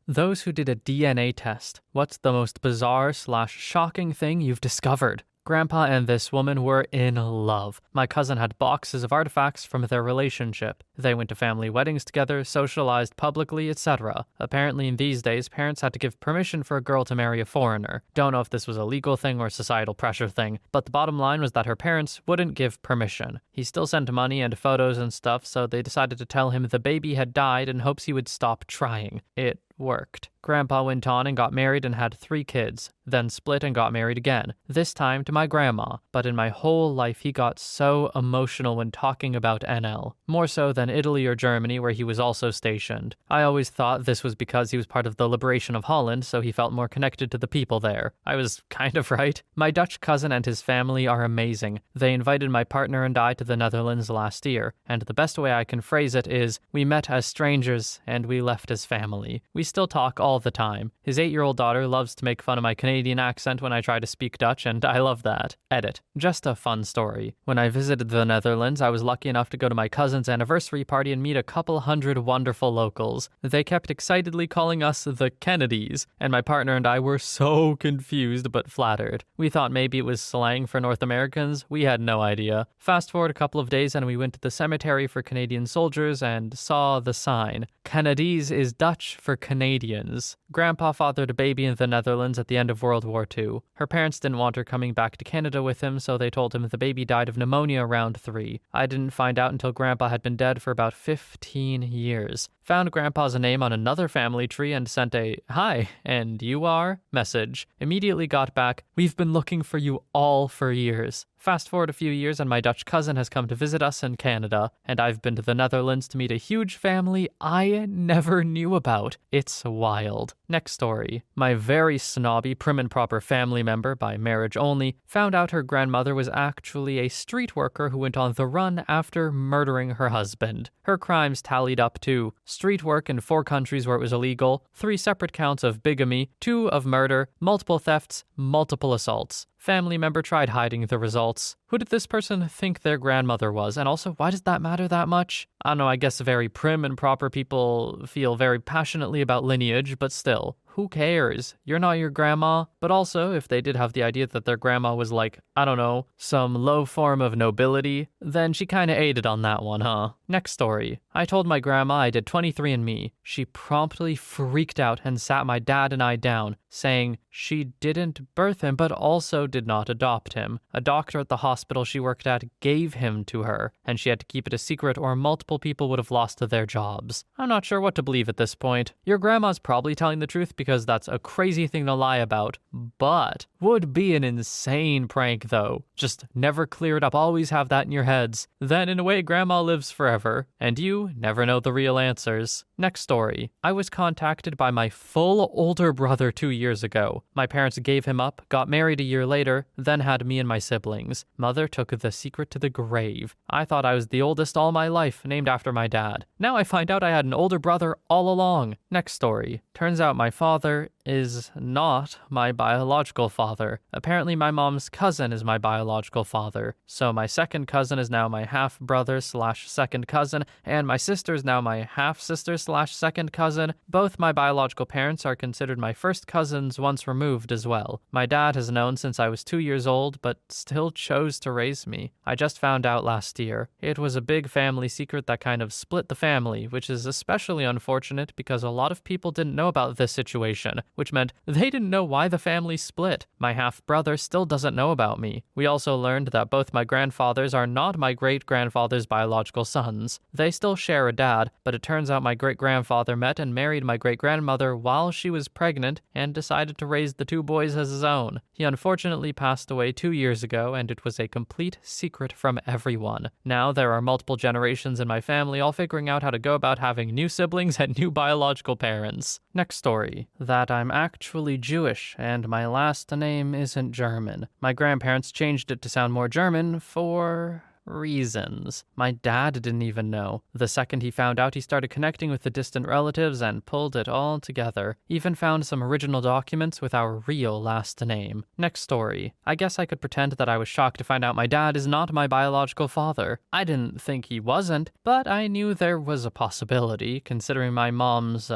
Those who did a DNA test. What's the most bizarre/shocking thing you've discovered? Grandpa and this woman were in love. My cousin had boxes of artifacts from their relationship. They went to family weddings together, socialized publicly, etc. Apparently in these days, parents had to give permission for a girl to marry a foreigner. Don't know if this was a legal thing or a societal pressure thing, but the bottom line was that her parents wouldn't give permission. He still sent money and photos and stuff, so they decided to tell him the baby had died in hopes he would stop trying. It worked. Grandpa went on and got married and had 3 kids, then split and got married again, this time to my grandma. But in my whole life he got so emotional when talking about NL, more so than Italy or Germany where he was also stationed. I always thought this was because he was part of the liberation of Holland, so he felt more connected to the people there. I was kind of right. My Dutch cousin and his family are amazing. They invited my partner and I to the Netherlands last year, and the best way I can phrase it is, we met as strangers and we left as family. We still talk all the time. His 8-year-old daughter loves to make fun of my Canadian accent when I try to speak Dutch, and I love that. Edit. Just a fun story. When I visited the Netherlands, I was lucky enough to go to my cousin's anniversary party and meet a couple hundred wonderful locals. They kept excitedly calling us the Kennedys, and my partner and I were so confused but flattered. We thought maybe it was slang for North Americans. We had no idea. Fast forward a couple of days and we went to the cemetery for Canadian soldiers and saw the sign. Kennedys is Dutch for Canadians. Grandpa fathered a baby in the Netherlands at the end of World War II. Her parents didn't want her coming back to Canada with him, so they told him the baby died of pneumonia around 3. I didn't find out until Grandpa had been dead for about 15 years. Found Grandpa's name on another family tree and sent a "Hi, and you are?" message. Immediately got back, "We've been looking for you all for years." Fast forward a few years and my Dutch cousin has come to visit us in Canada, and I've been to the Netherlands to meet a huge family I never knew about. It's wild. Next story. My very snobby, prim and proper family member, by marriage only, found out her grandmother was actually a street worker who went on the run after murdering her husband. Her crimes tallied up to street work in 4 countries where it was illegal, 3 separate counts of bigamy, 2 of murder, multiple thefts, multiple assaults. Family member tried hiding the results. Who did this person think their grandmother was? And also, why does that matter that much? I don't know, I guess very prim and proper people feel very passionately about lineage, but still, who cares? You're not your grandma. But also, if they did have the idea that their grandma was like, I don't know, some low form of nobility, then she kinda aided on that one, huh? Next story. I told my grandma I did 23andMe. She promptly freaked out and sat my dad and I down, saying she didn't birth him but also did not adopt him. A doctor at the hospital she worked at gave him to her, and she had to keep it a secret or multiple people would have lost their jobs. I'm not sure what to believe at this point. Your grandma's probably telling the truth because that's a crazy thing to lie about, but would be an insane prank though. Just never clear it up, always have that in your heads. Then in a way grandma lives forever, and you never know the real answers. Next story. I was contacted by my full older brother 2 years ago. My parents gave him up, got married a year later, then had me and my siblings. Mother took the secret to the grave. I thought I was the oldest all my life, named after my dad. Now I find out I had an older brother all along. Next story. Turns out my father is not my biological father. Apparently my mom's cousin is my biological father. So my second cousin is now my half-brother/second cousin, and my sister is now my half-sister/second cousin. Both my biological parents are considered my first cousins once removed as well. My dad has known since I was 2 years old, but still chose to raise me. I just found out last year. It was a big family secret that kind of split the family, which is especially unfortunate because a lot of people didn't know about this situation, which meant they didn't know why the family split. My half-brother still doesn't know about me. We also learned that both my grandfathers are not my great-grandfather's biological sons. They still share a dad, but it turns out my great-grandfather met and married my great-grandmother while she was pregnant and decided to raise the 2 boys as his own. He unfortunately passed away 2 years ago, and it was a complete secret from everyone. Now there are multiple generations in my family all figuring out how to go about having new siblings and new biological parents. Next story. That I'm actually Jewish, and my last name isn't German. My grandparents changed it to sound more German for reasons. My dad didn't even know. The second he found out, he started connecting with the distant relatives and pulled it all together. Even found some original documents with our real last name. Next story. I guess I could pretend that I was shocked to find out my dad is not my biological father. I didn't think he wasn't, but I knew there was a possibility, considering my mom's,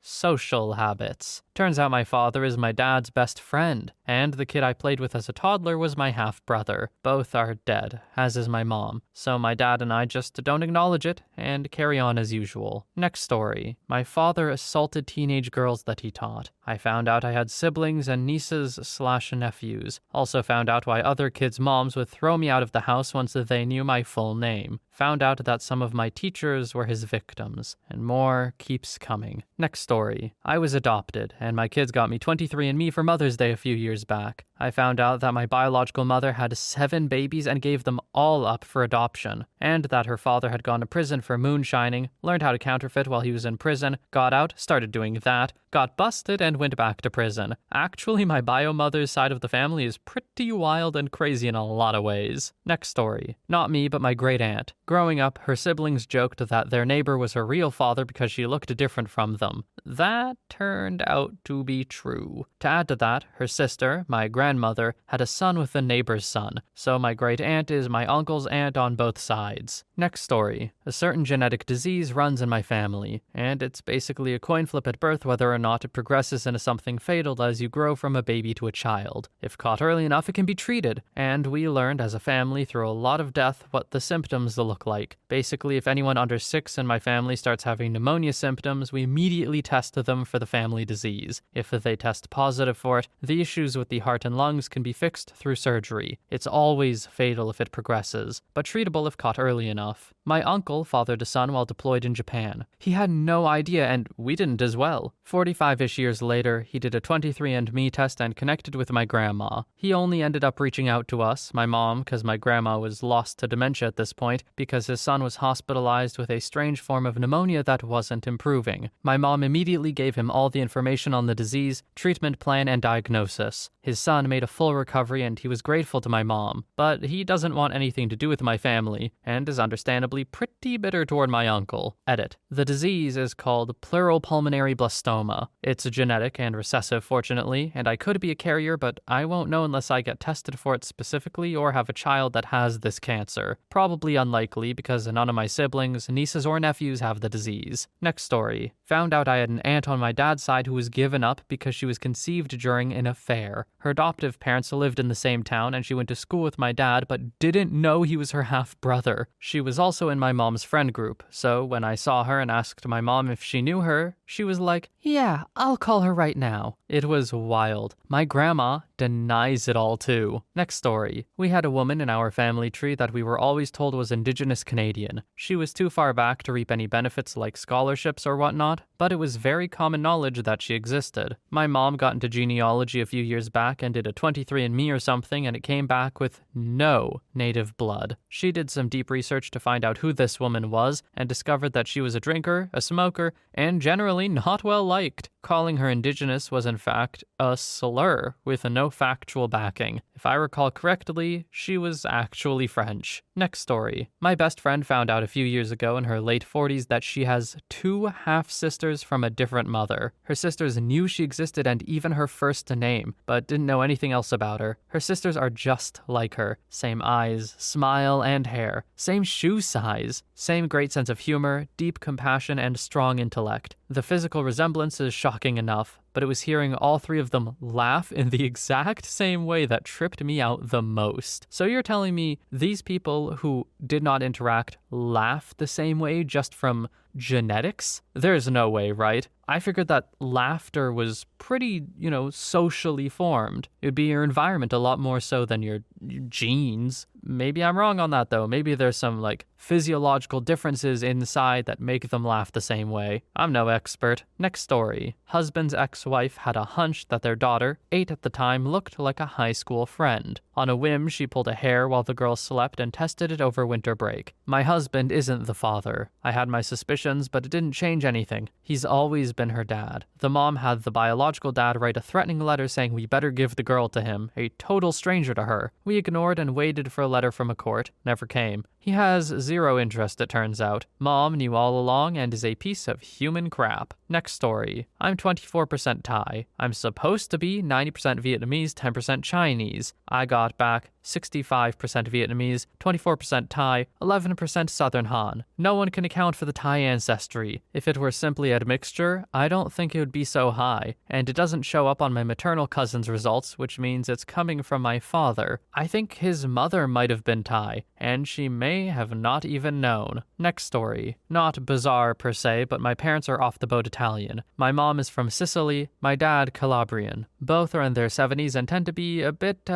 social habits. Turns out my father is my dad's best friend, and the kid I played with as a toddler was my half-brother. Both are dead, as is my mom, so my dad and I just don't acknowledge it and carry on as usual. Next story. My father assaulted teenage girls that he taught. I found out I had siblings and nieces/nephews. Also found out why other kids' moms would throw me out of the house once they knew my full name. Found out that some of my teachers were his victims. And more keeps coming. Next story. I was adopted, and my kids got me 23andMe for Mother's Day a few years back. I found out that my biological mother had 7 babies and gave them all up for adoption, and that her father had gone to prison for moonshining, learned how to counterfeit while he was in prison, got out, started doing that, got busted, and went back to prison. Actually, my bio-mother's side of the family is pretty wild and crazy in a lot of ways. Next story. Not me, but my great-aunt. Growing up, her siblings joked that their neighbor was her real father because she looked different from them. That turned out to be true. To add to that, her sister, my grandmother, had a son with the neighbor's son, so my great-aunt is my uncle's aunt on both sides. Next story. A certain genetic disease runs in my family, and it's basically a coin flip at birth whether or not it progresses into something fatal as you grow from a baby to a child. If caught early enough, it can be treated, and we learned as a family through a lot of death what the symptoms look like. Basically, if anyone under 6 in my family starts having pneumonia symptoms, we immediately test them for the family disease. If they test positive for it, the issues with the heart and lungs can be fixed through surgery. It's always fatal if it progresses, but treatable if caught early enough. My uncle fathered a son while deployed in Japan. He had no idea, and we didn't as well. 45-ish years later, he did a 23andMe test and connected with my grandma. He only ended up reaching out to us, my mom, because my grandma was lost to dementia at this point, because his son was hospitalized with a strange form of pneumonia that wasn't improving. My mom immediately gave him all the information on the disease, treatment plan, and diagnosis. His son made a full recovery and he was grateful to my mom, but he doesn't want anything to do with my family, and is understandably pretty bitter toward my uncle. Edit. The disease is called pleural pulmonary blastoma. It's genetic and recessive, fortunately, and I could be a carrier, but I won't know unless I get tested for it specifically or have a child that has this cancer. Probably unlikely because none of my siblings, nieces, or nephews have the disease. Next story. Found out I had an aunt on my dad's side who was given up because she was conceived during an affair. Her adoptive parents lived in the same town and she went to school with my dad but didn't know he was her half-brother. She was also in my mom's friend group, so when I saw her and asked my mom if she knew her, she was like, "Yeah, I'll call her right now." It was wild. My grandma denies it all too. Next story. We had a woman in our family tree that we were always told was indigenous Canadian. She was too far back to reap any benefits like scholarships or whatnot, but it was very common knowledge that she existed. My mom got into genealogy a few years back and did a 23andMe or something, and it came back with no native blood. She did some deep research to find out who this woman was and discovered that she was a drinker, a smoker, and generally not well liked. Calling her indigenous was in fact a slur with no factual backing. If I recall correctly, she was actually French. Next story. My best friend found out a few years ago in her late 40s that she has 2 half-sisters from a different mother. Her sisters knew she existed and even her first name, but didn't know anything else about her. Her sisters are just like her. Same eyes, smile, and hair. Same shoe size. Same great sense of humor, deep compassion, and strong intellect. The physical resemblance is shocking enough, but it was hearing all 3 of them laugh in the exact same way that tripped me out the most. So you're telling me these people who did not interact laugh the same way just from genetics? There's no way, right? I figured that laughter was pretty, socially formed. It'd be your environment a lot more so than your genes. Maybe I'm wrong on that though. Maybe there's some physiological differences inside that make them laugh the same way. I'm no expert. Next story. Husband's ex-wife had a hunch that their daughter, 8 at the time, looked like a high school friend. On a whim, she pulled a hair while the girl slept and tested it over winter break. My husband isn't the father. I had my suspicions, but it didn't change anything. He's always been her dad. The mom had the biological dad write a threatening letter saying we better give the girl to him, a total stranger to her. We ignored and waited for a letter from a court. Never came. He has zero interest, it turns out. Mom knew all along and is a piece of human crap. Next story. I'm 24% Thai. I'm supposed to be 90% Vietnamese, 10% Chinese. I got back 65% Vietnamese, 24% Thai, 11% Southern Han. No one can account for the Thai ancestry. If it were simply admixture, I don't think it would be so high, and it doesn't show up on my maternal cousin's results, which means it's coming from my father. I think his mother might have been Thai, and she may have not even known. Next story. Not bizarre per se, but my parents are off-the-boat Italian. My mom is from Sicily, my dad Calabrian. Both are in their 70s and tend to be a bit,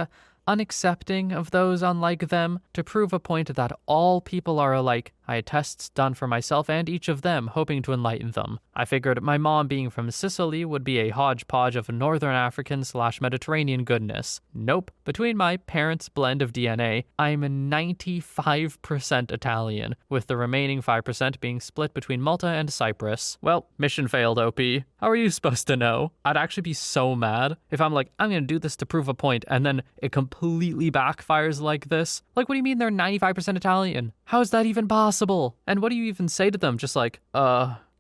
unaccepting of those unlike them. To prove a point that all people are alike, I had tests done for myself and each of them, hoping to enlighten them. I figured my mom being from Sicily would be a hodgepodge of Northern African/Mediterranean goodness. Nope. Between my parents' blend of DNA, I'm 95% Italian, with the remaining 5% being split between Malta and Cyprus. Well, mission failed, OP. How are you supposed to know? I'd actually be so mad if I'm like, I'm gonna do this to prove a point, and then it completely backfires like this. Like, what do you mean they're 95% Italian? How is that even possible? And what do you even say to them? Just like,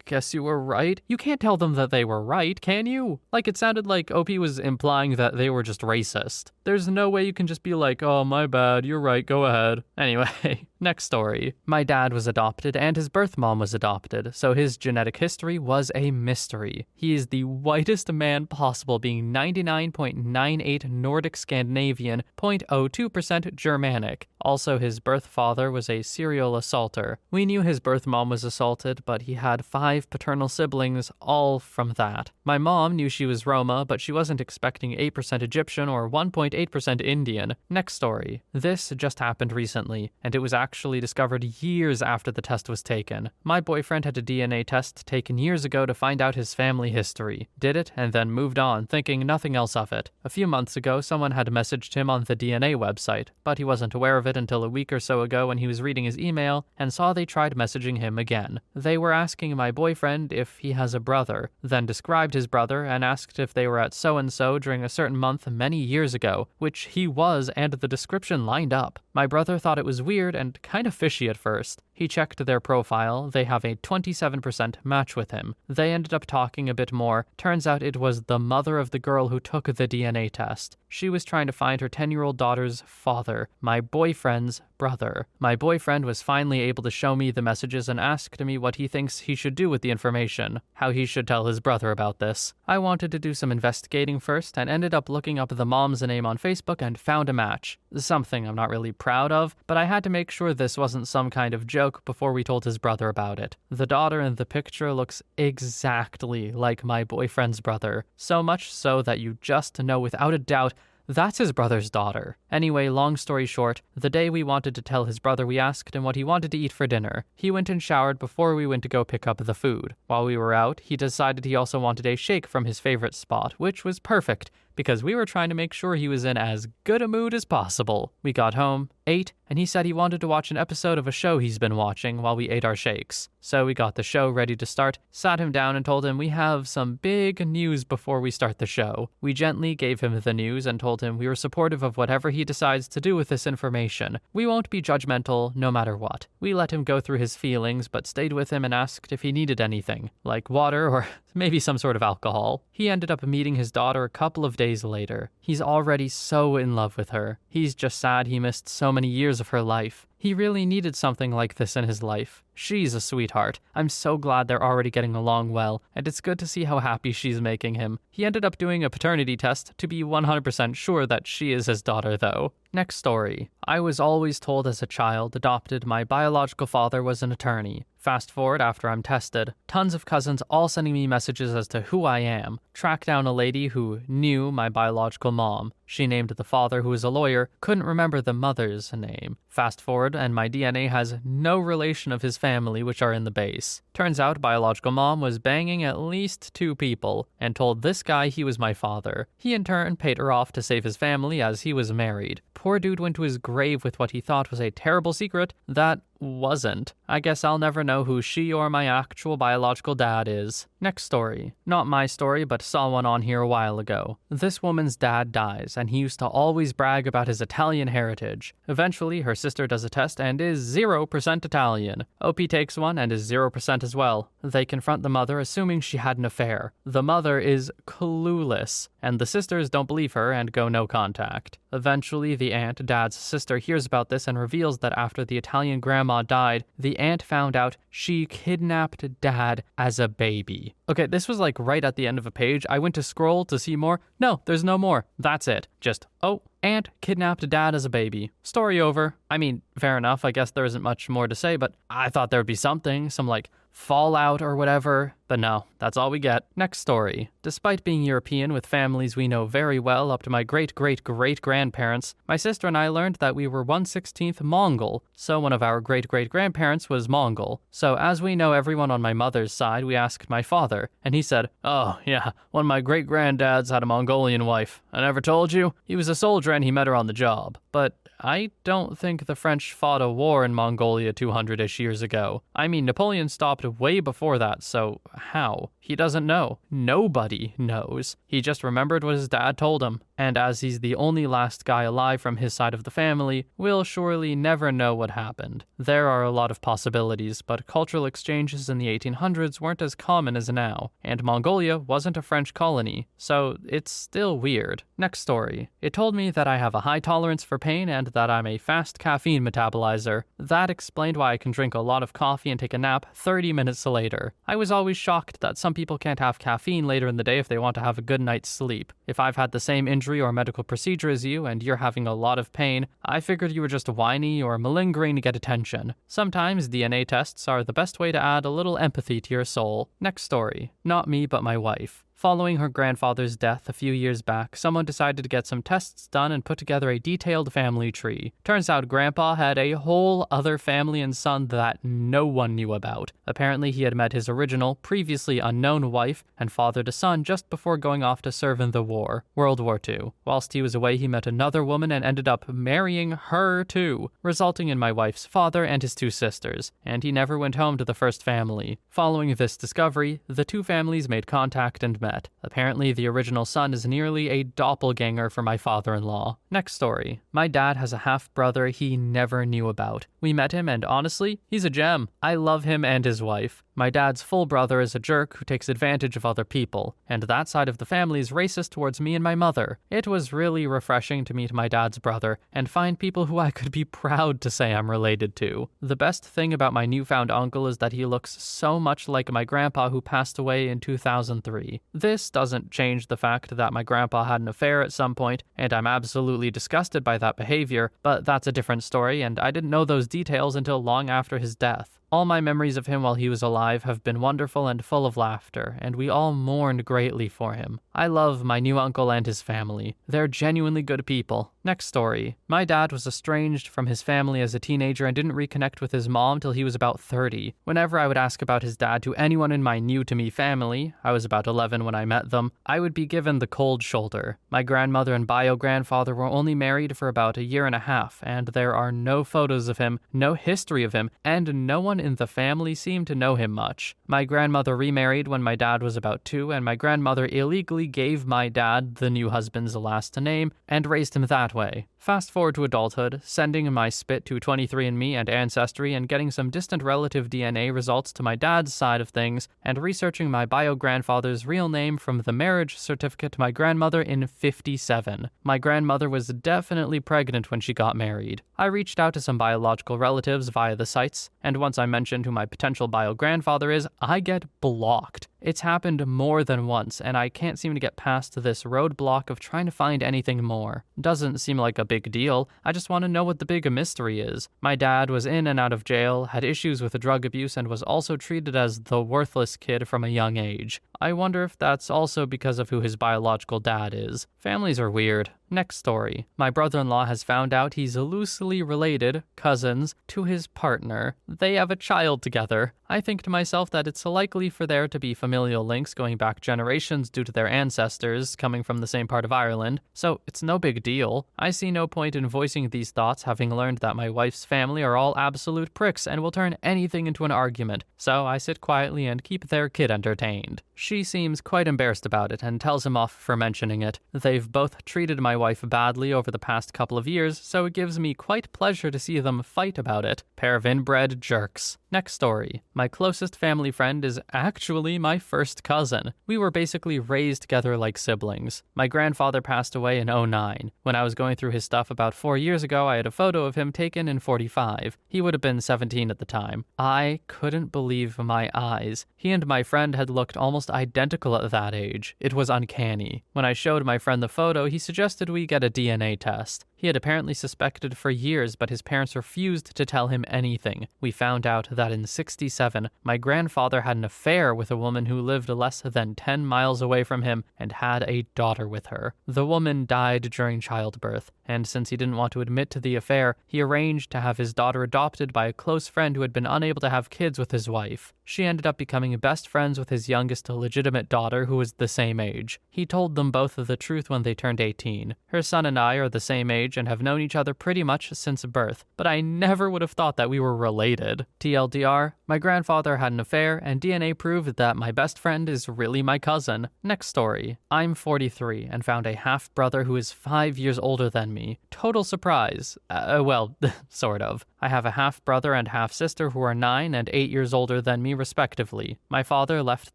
guess you were right? You can't tell them that they were right, can you? Like, it sounded like OP was implying that they were just racist. There's no way you can just be like, oh, my bad, you're right, go ahead. Anyway, next story. My dad was adopted and his birth mom was adopted, so his genetic history was a mystery. He is the whitest man possible, being 99.98 Nordic Scandinavian, 0.02% Germanic. Also, his birth father was a serial assaulter. We knew his birth mom was assaulted, but he had 5 paternal siblings, all from that. My mom knew she was Roma, but she wasn't expecting 8% Egyptian or 1.8% Indian. Next story. This just happened recently, and it was actually discovered years after the test was taken. My boyfriend had a DNA test taken years ago to find out his family history. Did it, and then moved on, thinking nothing else of it. A few months ago, someone had messaged him on the DNA website, but he wasn't aware of it until a week or so ago when he was reading his email and saw they tried messaging him again. They were asking my boyfriend if he has a brother, then described his brother and asked if they were at so-and-so during a certain month many years ago, which he was, and the description lined up. My brother thought it was weird and kind of fishy at first. He checked their profile. They have a 27% match with him. They ended up talking a bit more. Turns out it was the mother of the girl who took the DNA test. She was trying to find her 10-year-old daughter's father, my boyfriend's brother. My boyfriend was finally able to show me the messages and asked me what he thinks he should do with the information, how he should tell his brother about this. I wanted to do some investigating first and ended up looking up the mom's name on Facebook and found a match. Something I'm not really proud of, but I had to make sure this wasn't some kind of joke before we told his brother about it. The daughter in the picture looks exactly like my boyfriend's brother, so much so that you just know without a doubt that's his brother's daughter. Anyway, long story short, the day we wanted to tell his brother, we asked him what he wanted to eat for dinner. He went and showered before we went to go pick up the food. While we were out, he decided he also wanted a shake from his favorite spot, which was perfect, because we were trying to make sure he was in as good a mood as possible. We got home, ate, and he said he wanted to watch an episode of a show he's been watching while we ate our shakes. So we got the show ready to start, sat him down and told him we have some big news before we start the show. We gently gave him the news and told him we were supportive of whatever he decides to do with this information. We won't be judgmental no matter what. We let him go through his feelings, but stayed with him and asked if he needed anything, like water or maybe some sort of alcohol. He ended up meeting his daughter a couple of days later. He's already so in love with her. He's just sad he missed so many years of her life. He really needed something like this in his life. She's a sweetheart. I'm so glad they're already getting along well, and it's good to see how happy she's making him. He ended up doing a paternity test to be 100% sure that she is his daughter, though. Next story. I was always told as a child adopted my biological father was an attorney. Fast forward after I'm tested. Tons of cousins all sending me messages as to who I am. Tracked down a lady who knew my biological mom. She named the father, who is a lawyer, couldn't remember the mother's name. Fast forward, and my DNA has no relation of his family, which are in the base. Turns out biological mom was banging at least 2 people, and told this guy he was my father. He in turn paid her off to save his family as he was married. Poor dude went to his grave with what he thought was a terrible secret that wasn't. I guess I'll never know who she or my actual biological dad is. Next story. Not my story, but saw one on here a while ago. This woman's dad dies, and he used to always brag about his Italian heritage. Eventually, her sister does a test and is 0% Italian. OP takes one and is 0% as well. They confront the mother, assuming she had an affair. The mother is clueless, and the sisters don't believe her and go no contact. Eventually, the aunt, dad's sister, hears about this and reveals that after the Italian grandma died, the aunt found out she kidnapped dad as a baby. Okay, this was like right at the end of a page. I went to scroll to see more. No, there's no more. That's it. Just, oh, aunt kidnapped dad as a baby. Story over. I mean, fair enough. I guess there isn't much more to say, but I thought there would be something, some like fallout or whatever. But no, that's all we get. Next story. Despite being European with families we know very well up to my great-great-great-grandparents, my sister and I learned that we were 1/16 Mongol, so one of our great-great-grandparents was Mongol. So as we know everyone on my mother's side, we asked my father, and he said, "Oh, yeah, one of my great-granddads had a Mongolian wife. I never told you? He was a soldier and he met her on the job." But I don't think the French fought a war in Mongolia 200-ish years ago. I mean, Napoleon stopped way before that, so how? He doesn't know. Nobody knows. He just remembered what his dad told him. And as he's the only last guy alive from his side of the family, we'll surely never know what happened. There are a lot of possibilities, but cultural exchanges in the 1800s weren't as common as now, and Mongolia wasn't a French colony, so it's still weird. Next story. It told me that I have a high tolerance for pain and that I'm a fast caffeine metabolizer. That explained why I can drink a lot of coffee and take a nap 30 minutes later. I was always shocked that some people can't have caffeine later in the day if they want to have a good night's sleep. If I've had the same injury or medical procedure as you and you're having a lot of pain, I figured you were just whiny or malingering to get attention. Sometimes DNA tests are the best way to add a little empathy to your soul. Next story. Not me, but my wife. Following her grandfather's death a few years back, someone decided to get some tests done and put together a detailed family tree. Turns out Grandpa had a whole other family and son that no one knew about. Apparently he had met his original, previously unknown wife and fathered a son just before going off to serve in the war, World War II. Whilst he was away, he met another woman and ended up marrying her too, resulting in my wife's father and his two sisters, and he never went home to the first family. Following this discovery, the two families made contact and met. Apparently, the original son is nearly a doppelganger for my father-in-law. Next story. My dad has a half-brother he never knew about. We met him, and honestly, he's a gem. I love him and his wife. My dad's full brother is a jerk who takes advantage of other people, and that side of the family is racist towards me and my mother. It was really refreshing to meet my dad's brother and find people who I could be proud to say I'm related to. The best thing about my newfound uncle is that he looks so much like my grandpa who passed away in 2003. This doesn't change the fact that my grandpa had an affair at some point, and I'm absolutely disgusted by that behavior, but that's a different story, and I didn't know those details until long after his death. All my memories of him while he was alive have been wonderful and full of laughter, and we all mourned greatly for him. I love my new uncle and his family. They're genuinely good people. Next story. My dad was estranged from his family as a teenager and didn't reconnect with his mom till he was about 30. Whenever I would ask about his dad to anyone in my new-to-me family, I was about 11 when I met them, I would be given the cold shoulder. My grandmother and bio-grandfather were only married for about a year and a half, and there are no photos of him, no history of him, and no one in the family seemed to know him much. My grandmother remarried when my dad was about 2, and my grandmother illegally gave my dad the new husband's last name and raised him that way. Fast forward to adulthood, sending my spit to 23andMe and Ancestry and getting some distant relative DNA results to my dad's side of things, and researching my bio-grandfather's real name from the marriage certificate to my grandmother in 57. My grandmother was definitely pregnant when she got married. I reached out to some biological relatives via the sites, and once I mentioned who my potential bio-grandfather is, I get blocked. It's happened more than once, and I can't seem to get past this roadblock of trying to find anything more. Doesn't seem like a big deal, I just want to know what the big mystery is. My dad was in and out of jail, had issues with drug abuse, and was also treated as the worthless kid from a young age. I wonder if that's also because of who his biological dad is. Families are weird. Next story. My brother-in-law has found out he's loosely related, cousins, to his partner. They have a child together. I think to myself that it's likely for there to be familial links going back generations due to their ancestors coming from the same part of Ireland, so it's no big deal. I see no point in voicing these thoughts having learned that my wife's family are all absolute pricks and will turn anything into an argument, so I sit quietly and keep their kid entertained. She seems quite embarrassed about it and tells him off for mentioning it. They've both treated my wife badly over the past couple of years, so it gives me quite pleasure to see them fight about it. Pair of inbred jerks. Next story. My closest family friend is actually my first cousin. We were basically raised together like siblings. My grandfather passed away in '09. When I was going through his stuff about 4 years ago, I had a photo of him taken in '45. He would have been 17 at the time. I couldn't believe my eyes. He and my friend had looked almost identical at that age. It was uncanny. When I showed my friend the photo, he suggested we get a DNA test. He had apparently suspected for years, but his parents refused to tell him anything. We found out that in '67, my grandfather had an affair with a woman who lived less than 10 miles away from him and had a daughter with her. The woman died during childbirth, and since he didn't want to admit to the affair, he arranged to have his daughter adopted by a close friend who had been unable to have kids with his wife. She ended up becoming best friends with his youngest legitimate daughter, who was the same age. He told them both the truth when they turned 18. Her son and I are the same age and have known each other pretty much since birth, but I never would have thought that we were related. TLDR, my grandfather had an affair, and DNA proved that my best friend is really my cousin. Next story. I'm 43 and found a half-brother who is 5 years older than me. Total surprise. Well, sort of. I have a half-brother and half-sister who are 9 and 8 years older than me respectively. My father left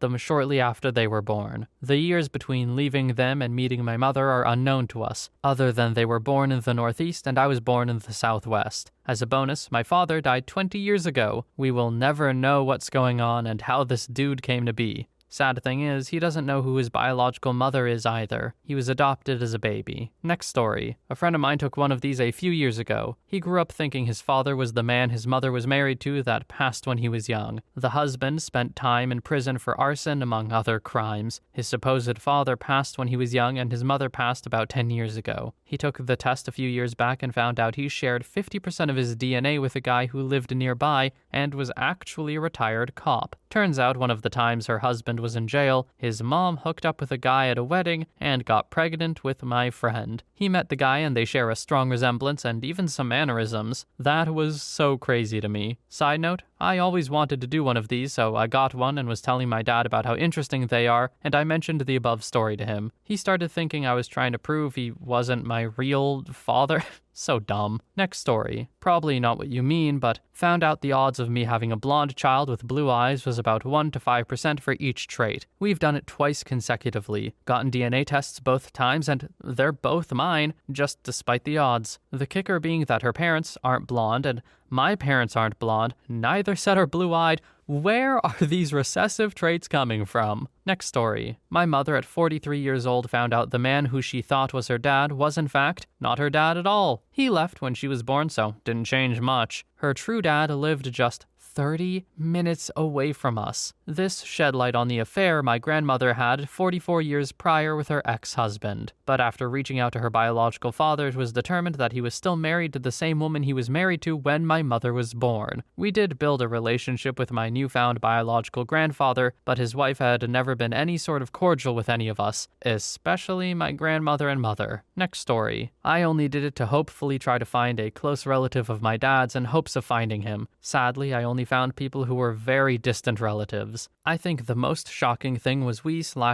them shortly after they were born. The years between leaving them and meeting my mother are unknown to us, other than they were born in the Northeast and I was born in the Southwest. As a bonus, my father died 20 years ago. We will never know what's going on and how this dude came to be. Sad thing is, he doesn't know who his biological mother is either. He was adopted as a baby. Next story. A friend of mine took one of these a few years ago. He grew up thinking his father was the man his mother was married to that passed when he was young. The husband spent time in prison for arson, among other crimes. His supposed father passed when he was young, and his mother passed about 10 years ago. He took the test a few years back and found out he shared 50% of his DNA with a guy who lived nearby and was actually a retired cop. Turns out one of the times her husband was in jail, his mom hooked up with a guy at a wedding and got pregnant with my friend. He met the guy and they share a strong resemblance and even some mannerisms. That was so crazy to me. Side note, I always wanted to do one of these, so I got one and was telling my dad about how interesting they are, and I mentioned the above story to him. He started thinking I was trying to prove he wasn't my real father. So dumb. Next story. Probably not what you mean, but found out the odds of me having a blonde child with blue eyes was about 1 to 5% for each trait. We've done it twice consecutively. Gotten DNA tests both times, and they're both mine, just despite the odds. The kicker being that her parents aren't blonde, and my parents aren't blonde. Neither set are blue-eyed. Where are these recessive traits coming from? Next story. My mother at 43 years old found out the man who she thought was her dad was in fact not her dad at all. He left when she was born, so didn't change much. Her true dad lived just 30 minutes away from us. This shed light on the affair my grandmother had 44 years prior with her ex-husband. But after reaching out to her biological father, it was determined that he was still married to the same woman he was married to when my mother was born. We did build a relationship with my newfound biological grandfather, but his wife had never been any sort of cordial with any of us, especially my grandmother and mother. Next story. I only did it to hopefully try to find a close relative of my dad's in hopes of finding him. Sadly, I only found people who were very distant relatives. I think the most shocking thing was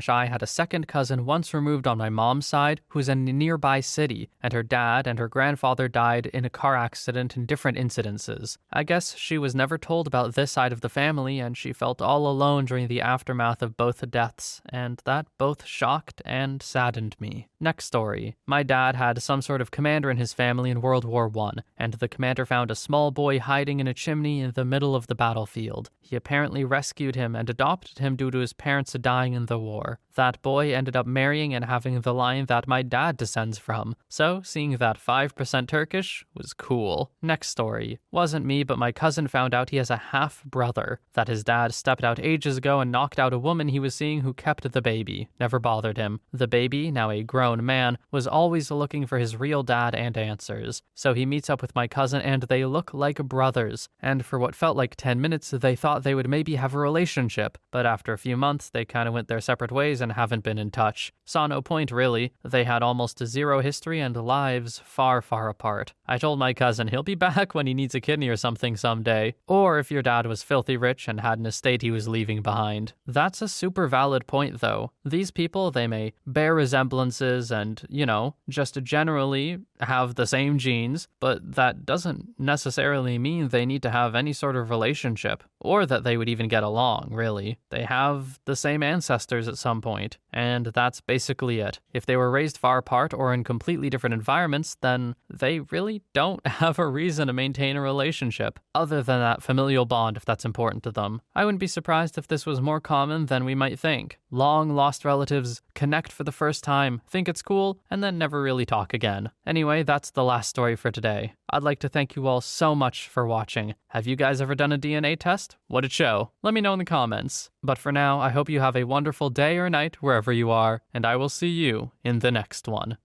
I had a second cousin once removed on my mom's side who's in a nearby city, and her dad and her grandfather died in a car accident in different incidences. I guess she was never told about this side of the family, and she felt all alone during the aftermath of both deaths, and that both shocked and saddened me. Next story. My dad had some sort of commander in his family in World War I, and the commander found a small boy hiding in a chimney in the middle of the battlefield. He apparently rescued him and adopted him due to his parents dying in the war. That boy ended up marrying and having the line that my dad descends from, so seeing that 5% Turkish was cool. Next story. Wasn't me, but my cousin found out he has a half-brother, that his dad stepped out ages ago and knocked out a woman he was seeing who kept the baby. Never bothered him. The baby, now a grown man, was always looking for his real dad and answers. So he meets up with my cousin and they look like brothers, and for what felt like like 10 minutes, they thought they would maybe have a relationship, but after a few months, they kind of went their separate ways and haven't been in touch. Saw no point, really. They had almost zero history and lives far, far apart. I told my cousin he'll be back when he needs a kidney or something someday, or if your dad was filthy rich and had an estate he was leaving behind. That's a super valid point, though. These people, they may bear resemblances and, just generally have the same genes, but that doesn't necessarily mean they need to have any sort of relationship, or that they would even get along, really. They have the same ancestors at some point, and that's basically it. If they were raised far apart or in completely different environments, then they really don't have a reason to maintain a relationship, other than that familial bond if that's important to them. I wouldn't be surprised if this was more common than we might think. Long-lost relatives connect for the first time, think it's cool, and then never really talk again. Anyway, that's the last story for today. I'd like to thank you all so much for watching. Have you guys ever done a DNA test? What'd it show? Let me know in the comments. But for now, I hope you have a wonderful day or night wherever you are, and I will see you in the next one.